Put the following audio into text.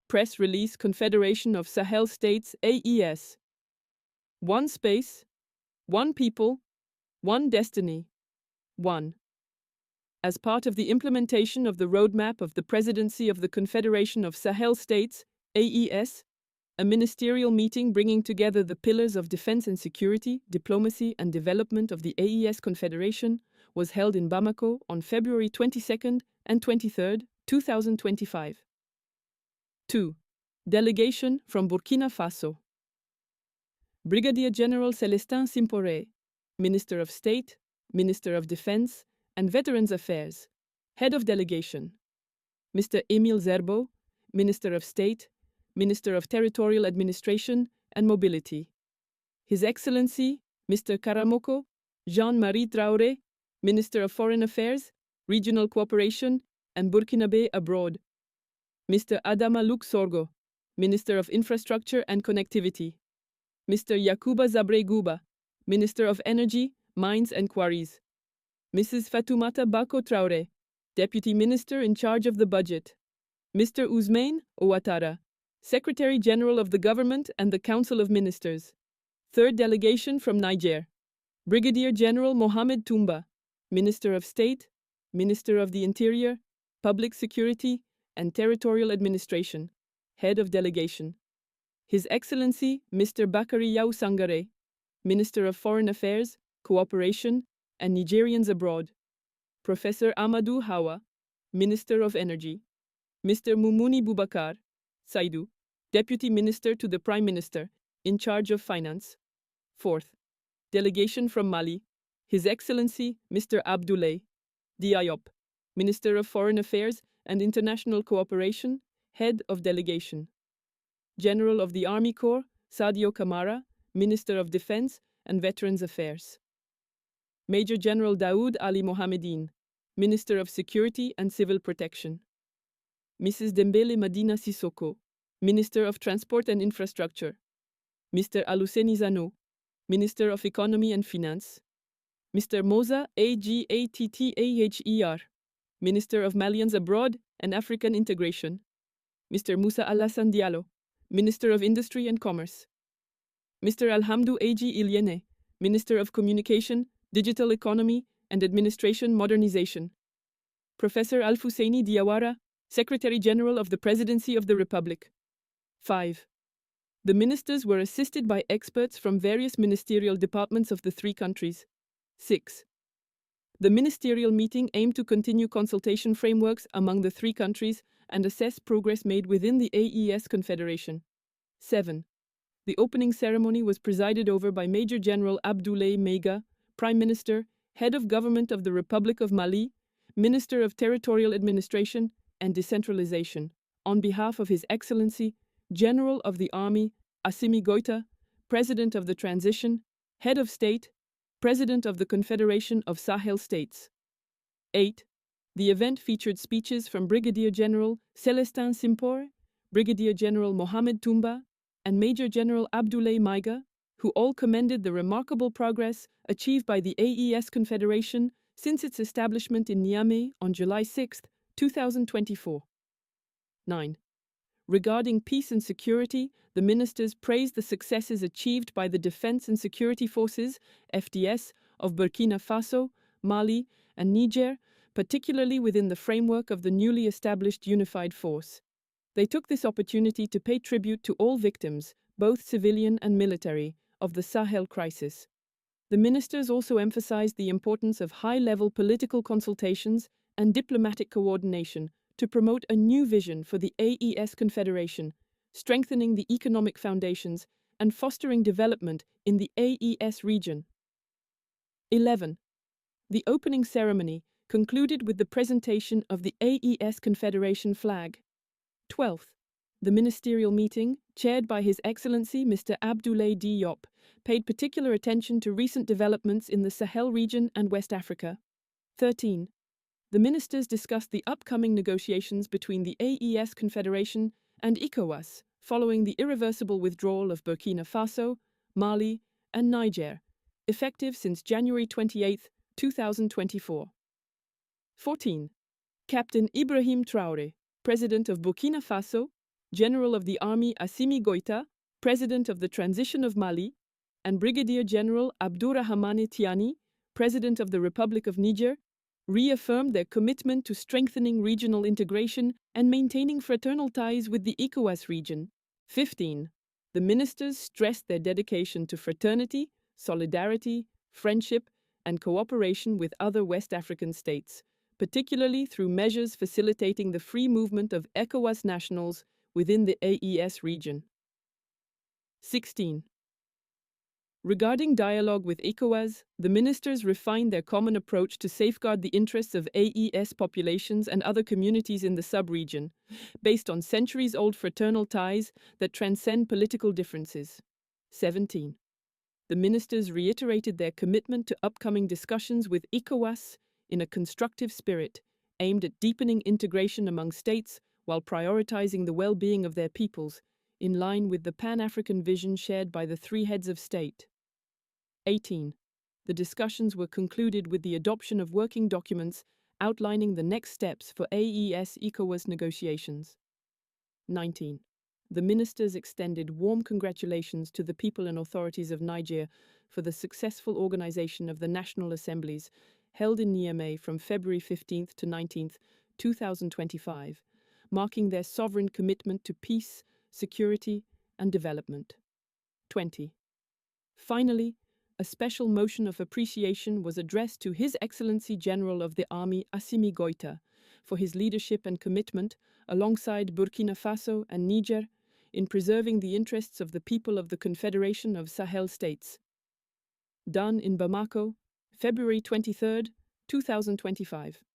Press release Confederation of Sahel States AES. One space, one people, one destiny. 1. As part of the implementation of the roadmap of the Presidency of the Confederation of Sahel States AES, a ministerial meeting bringing together the pillars of defense and security, diplomacy and development of the AES Confederation was held in Bamako on February 22 and 23, 2025. 2. Delegation from Burkina Faso. Brigadier General Celestin Simpore, Minister of State, Minister of Defense and Veterans Affairs, Head of Delegation. Mr. Emile Zerbo, Minister of State, Minister of Territorial Administration and Mobility. His Excellency, Mr. Karamoko Jean-Marie Traoré, Minister of Foreign Affairs, Regional Cooperation and Burkinabe Abroad. Mr. Adama Luke Sorgo, Minister of Infrastructure and Connectivity. Mr. Yakuba Zabre Guba, Minister of Energy, Mines and Quarries. Mrs. Fatoumata Bako Traoré, Deputy Minister in charge of the Budget. Mr. Ousmane Ouattara, Secretary General of the Government and the Council of Ministers. Third Delegation from Niger. Brigadier General Mohamed Toumba, Minister of State, Minister of the Interior, Public Security and Territorial Administration, Head of Delegation. His Excellency Mr. Bakary Yao Sangare, Minister of Foreign Affairs, Cooperation and Nigerians Abroad. Professor Amadou Hawa, Minister of Energy. Mr. Moumouni Boubacar Saidou, Deputy Minister to the Prime Minister, in charge of Finance. Fourth, Delegation from Mali. His Excellency Mr. Abdoulaye Diop, Minister of Foreign Affairs and International Cooperation, Head of Delegation. General of the Army Corps Sadio Kamara, Minister of Defense and Veterans Affairs. Major General Daoud Ali Mohamedine, Minister of Security and Civil Protection. Mrs. Dembele Madina Sissoko, Minister of Transport and Infrastructure. Mr. Aluseni Zano, Minister of Economy and Finance. Mr. Moza Agattaher, Minister of Malians Abroad and African Integration. Mr. Musa Alassane Diallo, Minister of Industry and Commerce. Mr. Alhamdou Ag Ilyene, Minister of Communication, Digital Economy and Administration Modernization. Professor Al-Husseini Diawara, Secretary General of the Presidency of the Republic. 5. The ministers were assisted by experts from various ministerial departments of the three countries. 6. The ministerial meeting aimed to continue consultation frameworks among the three countries and assess progress made within the AES Confederation. 7. The opening ceremony was presided over by Major General Abdoulaye Maiga, Prime Minister, Head of Government of the Republic of Mali, Minister of Territorial Administration and Decentralization, on behalf of His Excellency, General of the Army, Assimi Goïta, President of the Transition, Head of State, President of the Confederation of Sahel States. 8. The event featured speeches from Brigadier General Celestin Simpore, Brigadier General Mohamed Toumba, and Major General Abdoulaye Maiga, who all commended the remarkable progress achieved by the AES Confederation since its establishment in Niamey on July 6, 2024. 9. Regarding peace and security, the ministers praised the successes achieved by the Defense and Security Forces, FDS, of Burkina Faso, Mali, and Niger, particularly within the framework of the newly established unified force. They took this opportunity to pay tribute to all victims, both civilian and military, of the Sahel crisis. The ministers also emphasized the importance of high-level political consultations and diplomatic coordination to promote a new vision for the AES Confederation, strengthening the economic foundations and fostering development in the AES region. 11. The opening ceremony concluded with the presentation of the AES Confederation flag. 12th. The ministerial meeting, chaired by His Excellency Mr. Abdoulaye Diop, paid particular attention to recent developments in the Sahel region and West Africa. 13. The ministers discussed the upcoming negotiations between the AES Confederation and ECOWAS, following the irreversible withdrawal of Burkina Faso, Mali, and Niger, effective since January 28, 2024. 14. Captain Ibrahim Traoré, President of Burkina Faso, General of the Army Assimi Goïta, President of the Transition of Mali, and Brigadier General Abdourahmane Tiani, President of the Republic of Niger, reaffirmed their commitment to strengthening regional integration and maintaining fraternal ties with the ECOWAS region. 15. The ministers stressed their dedication to fraternity, solidarity, friendship, and cooperation with other West African states, particularly through measures facilitating the free movement of ECOWAS nationals within the AES region. 16. Regarding dialogue with ECOWAS, the ministers refined their common approach to safeguard the interests of AES populations and other communities in the sub-region, based on centuries-old fraternal ties that transcend political differences. 17. The ministers reiterated their commitment to upcoming discussions with ECOWAS in a constructive spirit, aimed at deepening integration among states while prioritizing the well-being of their peoples, in line with the Pan-African vision shared by the three heads of state. 18. The discussions were concluded with the adoption of working documents outlining the next steps for AES-ECOWAS negotiations. 19. The ministers extended warm congratulations to the people and authorities of Niger for the successful organization of the National Assemblies held in Niamey from February 15 to 19, 2025, marking their sovereign commitment to peace, security, and development. 20. Finally, a special motion of appreciation was addressed to His Excellency General of the Army Assimi Goïta for his leadership and commitment, alongside Burkina Faso and Niger, in preserving the interests of the people of the Confederation of Sahel States. Done in Bamako, February 23, 2025.